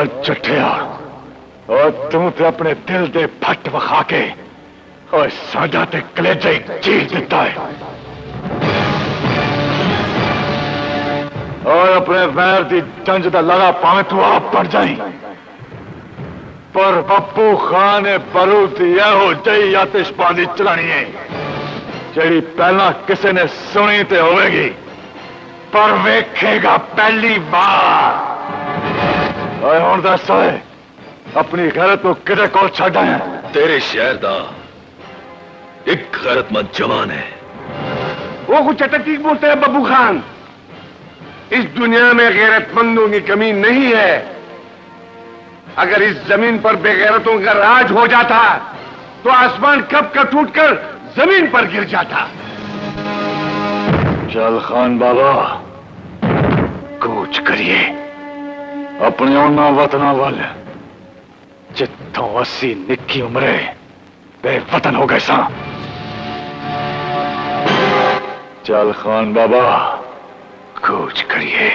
और चुठिया और तू ते अपने दिल दे फट वखा के और साडा ते कलेजे चीर दिता है और अपने वैर दी जंज दा लड़ा पावे तू आप पड़ जाई पर बप्पू खान ने बरूद यहो जही आतिशबाजी चलानी है जी पहला किसी ने सुनी तो होगी पर वेखेगा पहली बार हुण दस अपनी गैरत को किदे कोल छड्ड आया तेरे शहर दा एक गैरतमंद जवान है। वो कुछ ठीक बोलते हैं बब्बू खान। इस दुनिया में गैरतमंदों की कमी नहीं है। अगर इस जमीन पर बेगैरतों का राज हो जाता तो आसमान कब का टूटकर जमीन पर गिर जाता। चल खान बाबा कूच करिए अपने उन्ना वतना वाल जितों 80 निक्की उम्रे बेवतन हो गए सा। चल खान बाबा कूच करिए।